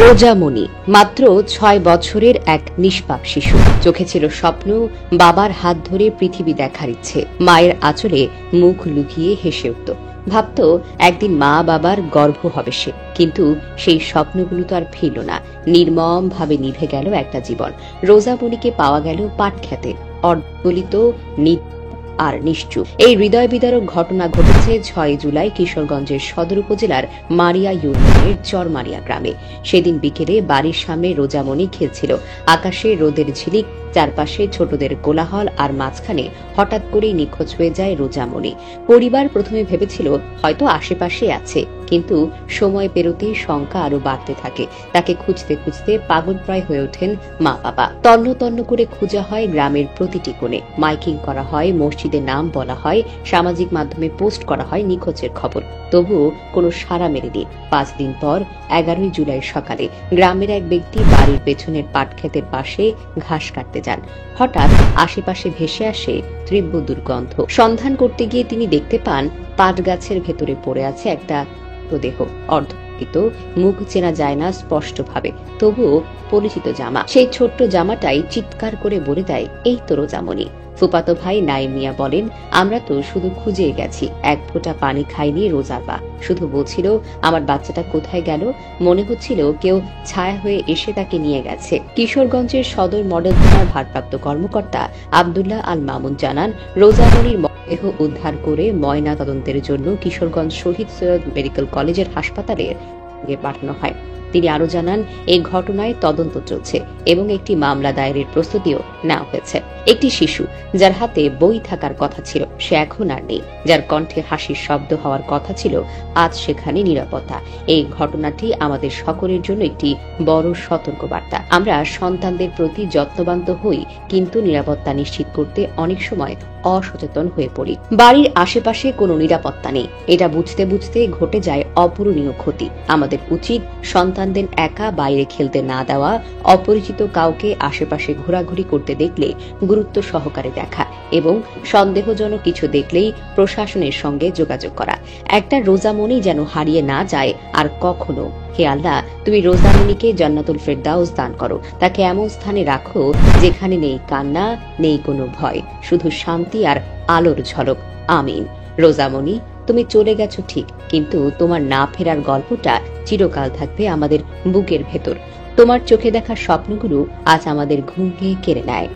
রোজামণি মাত্র ৬ বছরের এক নিষ্পাপ শিশু। চোখে ছিল স্বপ্ন, বাবার হাত ধরে পৃথিবী দেখার ইচ্ছে। মায়ের আঁচলে মুখ লুকিয়ে হেসে উঠত, ভাবত একদিন মা বাবার গর্ভ হবে সে। কিন্তু সেই স্বপ্নগুলো তো আর ফিরল না। নির্মম ভাবে নিভে গেল একটা জীবন। রোজামণিকে পাওয়া গেল পাটক্ষেতে, অর্ধগলিত, আর নিশ্চুপ। এই হৃদয় বিদারক ঘটনা ঘটেছে ৬ জুলাই কিশোরগঞ্জের সদর উপজেলার মারিয়া ইউনিয়নের চরমারিয়া গ্রামে। সেদিন বিকেলে বাড়ির সামনে রোজামণি খেলছিল। আকাশে রোদের ঝিলিক, চারপাশে ছোটদের কোলাহল, আর মাঝখানে হঠাৎ করেই নিখোঁজ হয়ে যায় রোজামণি। পরিবার প্রথমে ভেবেছিল হয়তো আশেপাশে আছে, কিন্তু সময় পেরোতে শঙ্কা আরো বাড়তে থাকে। তাকে খুঁজতে খুঁজতে পাগলপ্রায় হয়ে ওঠেন মা বাবা। তন্ন তন্ন করে খোঁজা হয় গ্রামের প্রতিটি কোণে, মাইকিং করা হয়, মসজিদে নাম বলা হয়, সামাজিক মাধ্যমে পোস্ট করা হয় নিখোঁজের খবর। তবুও কোনো সাড়া মেলেনি। ৫ দিন পর ১১ জুলাই সকালে গ্রামের এক ব্যক্তি বাড়ির পেছনের পাটক্ষেতের পাশে ঘাস কাটতে যান। হঠাৎ আশেপাশে ভেসে আসে তীব্র দুর্গন্ধ। সন্ধান করতে গিয়ে তিনি দেখতে পান পাট গাছের ভেতরে পড়ে আছে একটা দেহ, অর্ধকৃত, মুখ চেনা যায় না স্পষ্টভাবে, তবুও পরিচিত জামা। সেই ছোট্ট জামাটাই চিৎকার করে বলে দেয়, এই তো রোজামণি। ফুফাতো ভাই নাইম মিয়া বলেন, আমরা তো শুধু খুঁজে গেছি, এক ফোঁটা পানি খাইনি রোজার বা। শুধু বলছিল আমার বাচ্চাটা কোথায় গেল। মনে হচ্ছিল কেউ ছায়া হয়ে এসে তাকে নিয়ে গেছে। কিশোরগঞ্জের সদর মডেল থানার ভারপ্রাপ্ত কর্মকর্তা আব্দুল্লাহ আল মামুন জানান, রোজামণির দেহ উদ্ধার করে ময়না তদন্তের জন্য কিশোরগঞ্জ শহীদ সৈয়দ মেডিকেল কলেজের হাসপাতালে পাঠানো হয়। তিনি আরো জানান, এই ঘটনায় তদন্ত চলছে এবং একটি মামলা দায়েরের প্রস্তুতিও নেওয়া হয়েছে। একটি শিশু যার হাতে বই থাকার কথা ছিল, সে এখন আর নেই। যার কণ্ঠে হাসির শব্দ হওয়ার কথা ছিল, আজ সেখানে নিরাপত্তা। এই ঘটনাটি আমাদের সকলের জন্য একটি বড় সতর্কবার্তা। আমরা সন্তানদের প্রতি যত্নবান তো হই, কিন্তু নিরাপত্তা নিশ্চিত করতে অনেক সময় অসচেতন হয়ে পড়ি। বাড়ির আশেপাশে কোনো নিরাপত্তা নেই, এটা বুঝতে বুঝতে ঘটে যায় অপূরণীয় ক্ষতি। আমাদের উচিত সন্তানদের একা বাইরে খেলতে না দেওয়া, অপরিচিত কাউকে আশেপাশে ঘোরাঘুরি করতে দেখলে গুরুত্ব সহকারে দেখা এবং সন্দেহজনক কিছু দেখলেই প্রশাসনের সঙ্গে যোগাযোগ করা। একটা রোজামণি যেন হারিয়ে না যায় আর কখনো। হে আল্লাহ, তুমি রোজামণিকে জান্নাতুল ফেরদাউস দান করো। তাকে এমন স্থানে রাখো যেখানে নেই কান্না, নেই কোনো ভয়, শুধু শান্তি আর আলোর ঝলক। আমিন। রোজামণি, তুমি চলে গেছো ঠিক, কিন্তু তোমার না ফেরার গল্পটা চিরকাল থাকবে আমাদের বুকের ভেতর। তোমার চোখে দেখা স্বপ্নগুলো আজ আমাদের ঘুম কেড়ে নেয়।